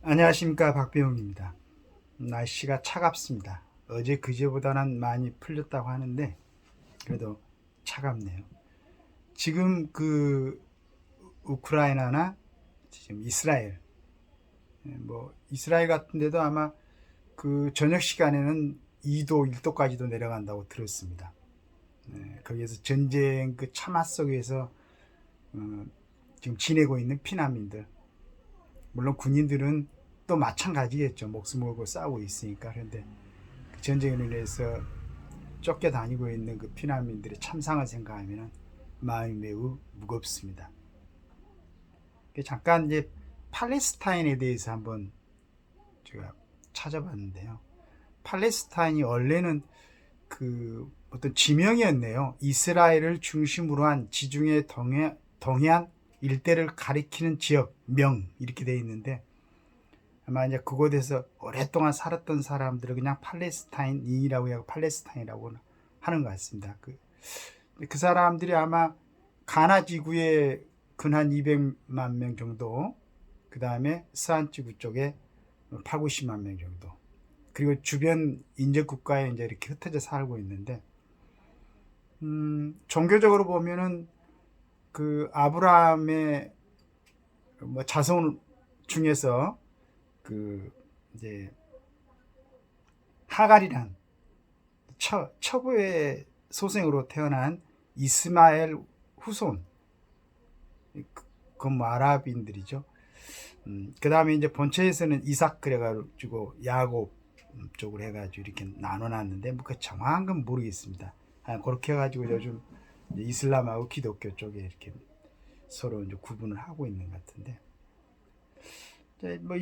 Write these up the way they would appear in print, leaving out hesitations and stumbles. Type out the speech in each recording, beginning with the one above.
안녕하십니까, 박병욱입니다. 날씨가 차갑습니다. 어제 그제보다는 많이 풀렸다고 하는데 그래도 차갑네요. 지금 우크라이나나 지금 이스라엘, 이스라엘 같은 데도 아마 그 저녁 시간에는 2도 1도까지도 내려간다고 들었습니다. 거기에서 전쟁 그 참화 속에서 어, 지금 지내고 있는 피난민들, 물론 군인들은 또 마찬가지겠죠. 목숨 걸고 싸우고 있으니까. 그런데 그 전쟁으로 인해서 쫓겨다니고 있는 그 피난민들의 참상을 생각하면 마음이 매우 무겁습니다. 잠깐 이제 팔레스타인에 대해서 한번 제가 찾아봤는데요. 팔레스타인이 원래는 그 어떤 지명이었네요. 이스라엘을 중심으로 한 지중해 동해안 일대를 가리키는 지역명 이렇게 되어 있는데, 아마 이제 그곳에서 오랫동안 살았던 사람들을 그냥 팔레스타인이라고 하고 팔레스타인이라고 하는 것 같습니다. 그 사람들이 아마 가나 지구에 근 한 200만 명 정도, 그 다음에 스한 지구 쪽에 8, 90만 명 정도, 그리고 주변 인접 국가에 이제 이렇게 흩어져 살고 있는데, 종교적으로 보면은 그 아브라함의 자손 중에서 그 이제 하갈이란 처부의 소생으로 태어난 이스마엘 후손, 그건 아랍인들이죠. 그 다음에 이제 본체에서는 이삭 그래가지고 야곱 쪽으로 해가지고 이렇게 나눠놨는데 그 정확한 건 모르겠습니다. 그렇게 해가지고 요즘 이슬람하고 기독교 쪽에 이렇게 서로 이제 구분을 하고 있는 것 같은데,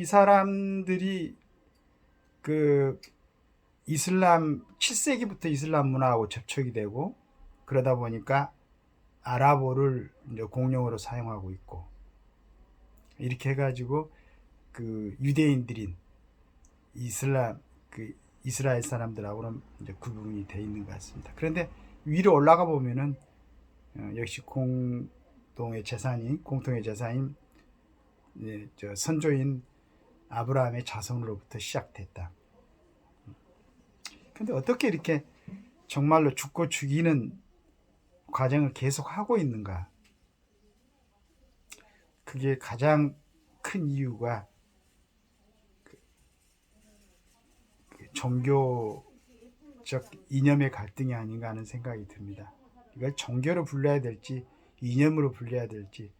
이 사람들이 그 이슬람 7세기부터 이슬람 문화하고 접촉이 되고, 그러다 보니까 아랍어를 이제 공용어로 사용하고 있고, 이렇게 해가지고 그 유대인들인 이스라엘 사람들하고는 이제 구분이 돼 있는 것 같습니다. 그런데 위로 올라가 보면은 역시 공통의 재산인 선조인 아브라함의 자손으로부터 시작됐다. 근데 어떻게 이렇게 정말로 죽고 죽이는 과정을 계속하고 있는가? 그게 가장 큰 이유가 종교적 이념의 갈등이 아닌가 하는 생각이 듭니다. 이걸 종교로 불러야 될지 이념으로 불러야 될지,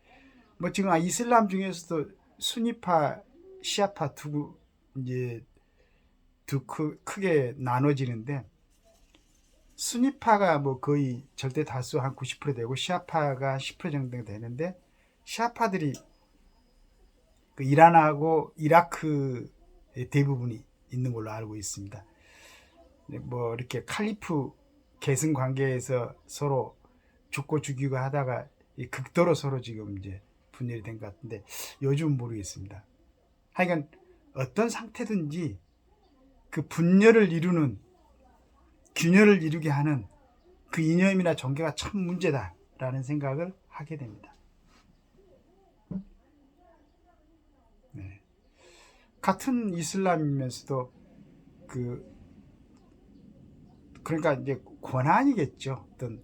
지금 이슬람 중에서도 수니파, 시아파 크게 나눠지는데, 수니파가 거의 절대 다수 한 90% 되고 시아파가 10% 정도 되는데, 시아파들이 그 이란하고 이라크에 대부분이 있는 걸로 알고 있습니다. 이렇게 칼리프 계승 관계에서 서로 죽고 죽이고 하다가 극도로 서로 지금 이제 분열이 된 것 같은데, 요즘은 모르겠습니다. 하여간 어떤 상태든지 그 분열을 이루는, 균열을 이루게 하는 그 이념이나 종교가 참 문제다라는 생각을 하게 됩니다. 네. 같은 이슬람이면서도 그러니까 이제 권한이겠죠. 어떤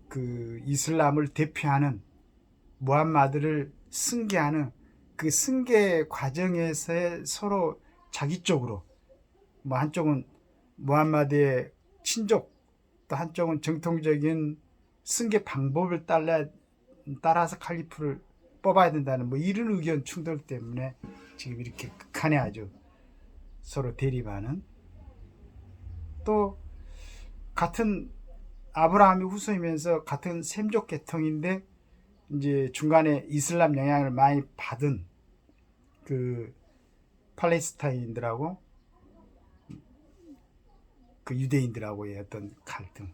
그 이슬람을 대표하는 무함마드를 승계하는 그 승계 과정에서의 서로 자기 쪽으로, 한쪽은 무함마드의 친족, 또 한쪽은 정통적인 승계 방법을 따라서 칼리프를 뽑아야 된다는 이런 의견 충돌 때문에 지금 이렇게 극한에 아주 서로 대립하는, 또 같은 아브라함의 후손이면서 같은 셈족 계통인데 이제 중간에 이슬람 영향을 많이 받은 그 팔레스타인들하고 그 유대인들하고의 어떤 갈등,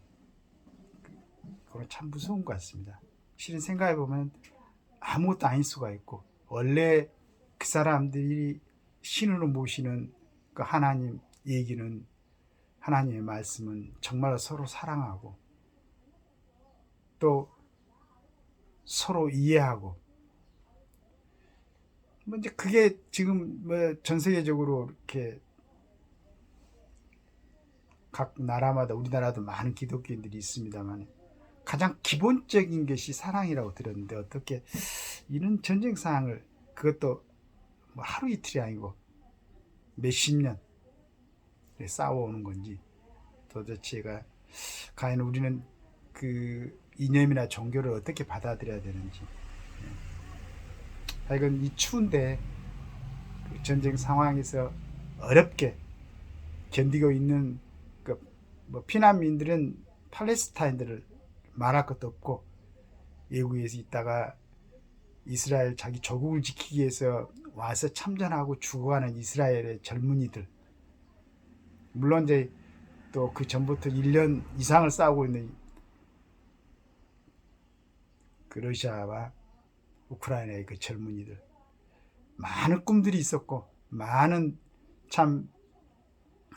그건 참 무서운 것 같습니다. 실은 생각해 보면 아무것도 아닐 수가 있고, 원래 그 사람들이 신으로 모시는 그 하나님 얘기는, 하나님의 말씀은 정말로 서로 사랑하고 또 서로 이해하고, 뭐 이제 그게 지금 뭐 전 세계적으로 이렇게 각 나라마다 우리나라도 많은 기독교인들이 있습니다만 가장 기본적인 것이 사랑이라고 들었는데 어떻게 이런 전쟁 상황을 그것도 뭐 하루 이틀이 아니고 몇십 년 싸워오는 건지 도대체가 과연 우리는 그 이념이나 종교를 어떻게 받아들여야 되는지 하여간 이 추운데 그 전쟁 상황에서 어렵게 견디고 있는 그뭐 피난민들은 팔레스타인들을 말할 것도 없고 외국에서 있다가 이스라엘 자기 조국을 지키기 위해서 와서 참전하고 죽어가는 이스라엘의 젊은이들, 물론 이제 또 그 전부터 1년 이상을 싸우고 있는 그 러시아와 우크라이나의 그 젊은이들, 많은 꿈들이 있었고 많은 참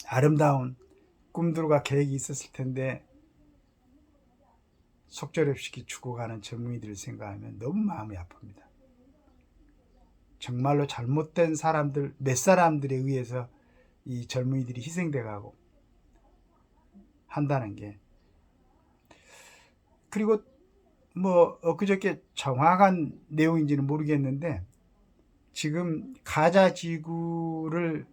아름다운 꿈들과 계획이 있었을 텐데 속절없이 죽어가는 젊은이들을 생각하면 너무 마음이 아픕니다. 정말로 잘못된 사람들, 몇 사람들에 의해서 이 젊은이들이 희생돼 가고 한다는 게, 그리고 뭐 엊그저께 정확한 내용인지는 모르겠는데 지금 가자 지구를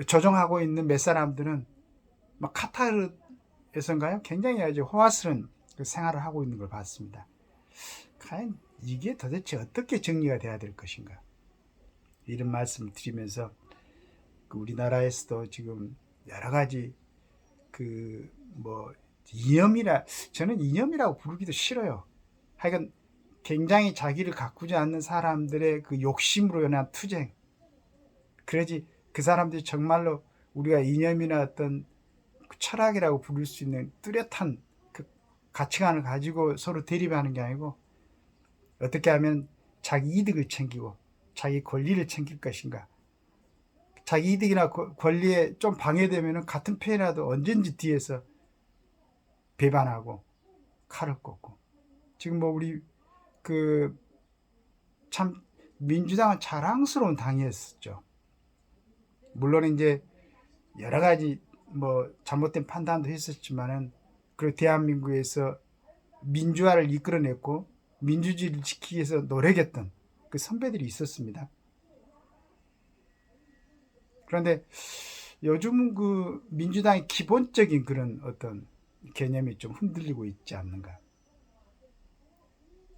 조종하고 있는 몇 사람들은 막 카타르에서인가요? 굉장히 아주 호화스러운 생활을 하고 있는 걸 봤습니다. 과연 이게 도대체 어떻게 정리가 돼야 될 것인가, 이런 말씀을 드리면서 우리나라에서도 지금 여러 가지 뭐 이념이라, 저는 이념이라고 부르기도 싫어요. 하여간 굉장히 자기를 가꾸지 않는 사람들의 그 욕심으로 인한 투쟁, 그러지 그 사람들이 정말로 우리가 이념이나 어떤 철학이라고 부를 수 있는 뚜렷한 그 가치관을 가지고 서로 대립하는 게 아니고 어떻게 하면 자기 이득을 챙기고 자기 권리를 챙길 것인가, 자기 이득이나 권리에 좀 방해되면 같은 편이라도 언제든지 뒤에서 배반하고 칼을 꽂고, 지금 뭐 우리 참 민주당은 자랑스러운 당이었었죠. 물론 이제 여러 가지 뭐 잘못된 판단도 했었지만은 그 대한민국에서 민주화를 이끌어냈고 민주주의를 지키기 위해서 노력했던 그 선배들이 있었습니다. 그런데 요즘은 그 민주당의 기본적인 그런 어떤 개념이 좀 흔들리고 있지 않는가.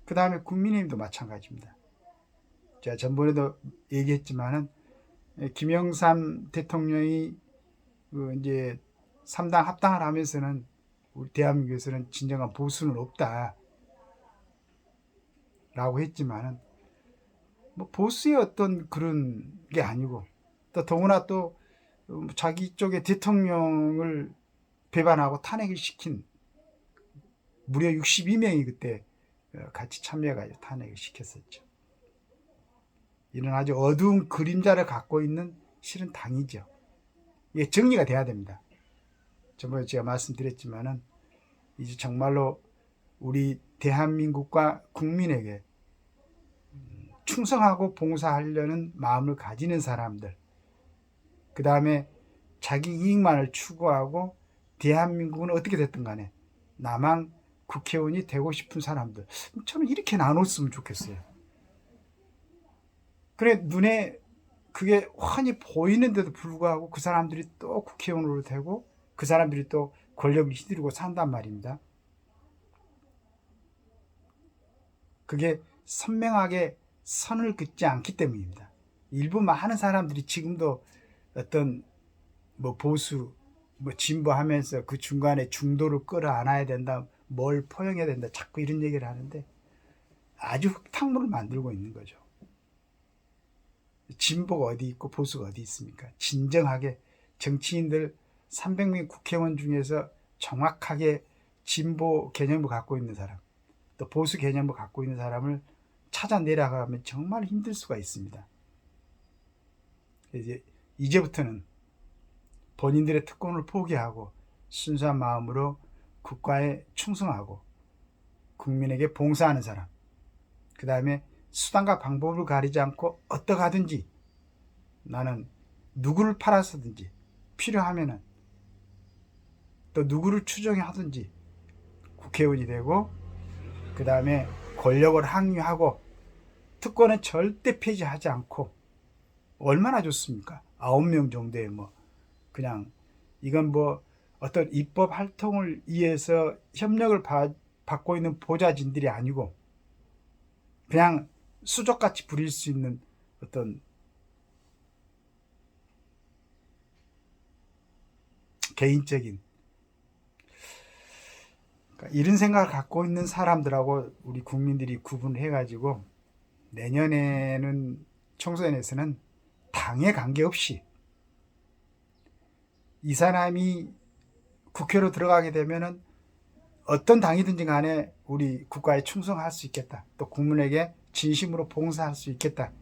그 다음에 국민의힘도 마찬가지입니다. 제가 전번에도 얘기했지만은 김영삼 대통령이 이제 3당 합당을 하면서는 우리 대한민국에서는 진정한 보수는 없다 라고 했지만은 뭐 보수의 어떤 그런 게 아니고, 또 더구나 또 자기 쪽의 대통령을 배반하고 탄핵을 시킨 무려 62명이 그때 같이 참여해가지고 탄핵을 시켰었죠. 이런 아주 어두운 그림자를 갖고 있는 실은 당이죠. 이게 정리가 돼야 됩니다. 저번에 제가 말씀드렸지만은 이제 정말로 우리 대한민국과 국민에게 충성하고 봉사하려는 마음을 가지는 사람들, 그 다음에 자기 이익만을 추구하고 대한민국은 어떻게 됐든 간에 나만 국회의원이 되고 싶은 사람들, 저는 이렇게 나눴으면 좋겠어요. 그래 눈에 그게 훤히 보이는데도 불구하고 그 사람들이 또 국회의원으로 되고 그 사람들이 또 권력을 휘두르고 산단 말입니다. 그게 선명하게 선을 긋지 않기 때문입니다. 일부 많은 사람들이 지금도 어떤 뭐 보수, 뭐 진보하면서 그 중간에 중도를 끌어안아야 된다, 뭘 포용해야 된다, 자꾸 이런 얘기를 하는데 아주 흙탕물을 만들고 있는 거죠. 진보가 어디 있고 보수가 어디 있습니까? 진정하게 정치인들 300명 국회의원 중에서 정확하게 진보 개념을 갖고 있는 사람, 또 보수 개념을 갖고 있는 사람을 찾아 내려가면 정말 힘들 수가 있습니다. 이제부터는 본인들의 특권을 포기하고 순수한 마음으로 국가에 충성하고 국민에게 봉사하는 사람, 그 다음에 수단과 방법을 가리지 않고 어떠하든지 나는 누구를 팔아서든지 필요하면은 또 누구를 추종하든지 국회의원이 되고 그 다음에 권력을 항유하고 특권은 절대 폐지하지 않고 얼마나 좋습니까? 9명 정도의 뭐 그냥 이건 뭐 어떤 입법 활동을 위해서 협력을 받고 있는 보좌진들이 아니고 그냥 수족같이 부릴 수 있는 어떤 개인적인 그러니까 이런 생각을 갖고 있는 사람들하고 우리 국민들이 구분해 가지고 내년에는 총선에서는 당에 관계없이 이 사람이 국회로 들어가게 되면은 어떤 당이든지 간에 우리 국가에 충성할 수 있겠다. 또 국민에게 진심으로 봉사할 수 있겠다.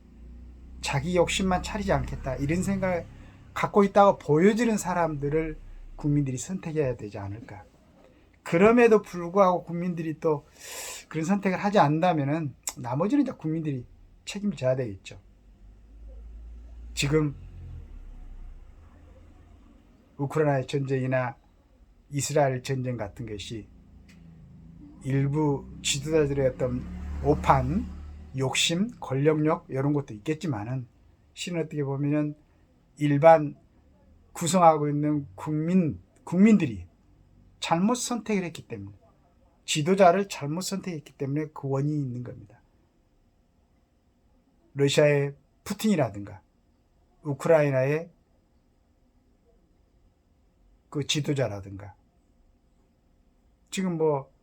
자기 욕심만 차리지 않겠다. 이런 생각을 갖고 있다고 보여지는 사람들을 국민들이 선택해야 되지 않을까. 그럼에도 불구하고 국민들이 또 그런 선택을 하지 않는다면은 나머지는 이제 국민들이 책임을 져야 되겠죠. 지금 우크라이나 전쟁이나 이스라엘 전쟁 같은 것이 일부 지도자들의 어떤 오판, 욕심, 권력욕 이런 것도 있겠지만은 실은 어떻게 보면은 일반 구성하고 있는 국민들이 잘못 선택을 했기 때문에 지도자를 잘못 선택했기 때문에 그 원인이 있는 겁니다. 러시아의 푸틴이라든가 우크라이나의 그 지도자라든가 지금 뭐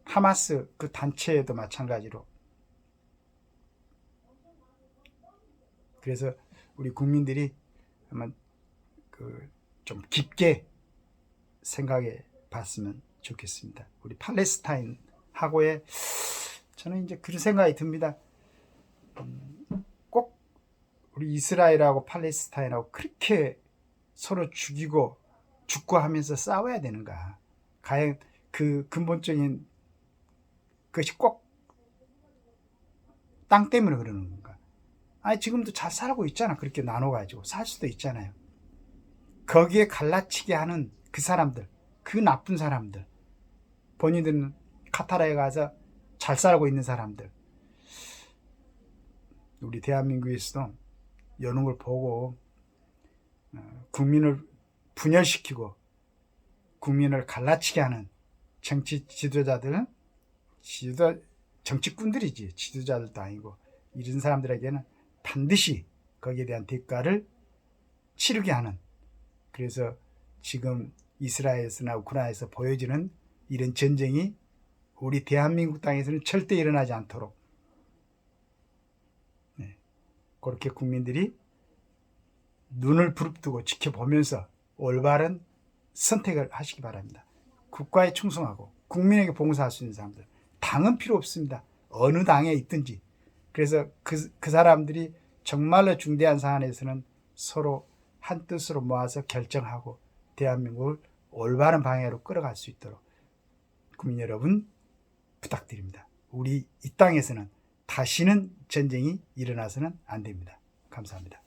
하마스 그 단체도 마찬가지로 그래서 우리 국민들이 한번 좀 깊게 생각해 봤으면 좋겠습니다. 우리 팔레스타인 하고의 저는 이제 그런 생각이 듭니다. 꼭 우리 이스라엘하고 팔레스타인하고 그렇게 서로 죽고 하면서 싸워야 되는가? 과연 그 근본적인 것이 꼭 땅 때문에 그러는 건가? 아니 지금도 잘 살고 있잖아. 그렇게 나눠가지고 살 수도 있잖아요. 거기에 갈라치게 하는 그 사람들, 그 나쁜 사람들, 본인들은 카타르에 가서 잘 살고 있는 사람들, 우리 대한민국에서도 이런 걸 보고 국민을 분열시키고 국민을 갈라치게 하는 정치 지도자들, 정치꾼들이지 지도자들도 아니고 이런 사람들에게는 반드시 거기에 대한 대가를 치르게 하는 그래서 지금 이스라엘에서나 우크라이나에서 보여지는 이런 전쟁이 우리 대한민국 땅에서는 절대 일어나지 않도록 그렇게 국민들이 눈을 부릅뜨고 지켜보면서 올바른 선택을 하시기 바랍니다. 국가에 충성하고 국민에게 봉사할 수 있는 사람들 당은 필요 없습니다. 어느 당에 있든지 그래서 그 사람들이 정말로 중대한 사안에서는 서로 한 뜻으로 모아서 결정하고 대한민국을 올바른 방향으로 끌어갈 수 있도록 국민 여러분 부탁드립니다. 우리 이 땅에서는 다시는 전쟁이 일어나서는 안 됩니다. 감사합니다.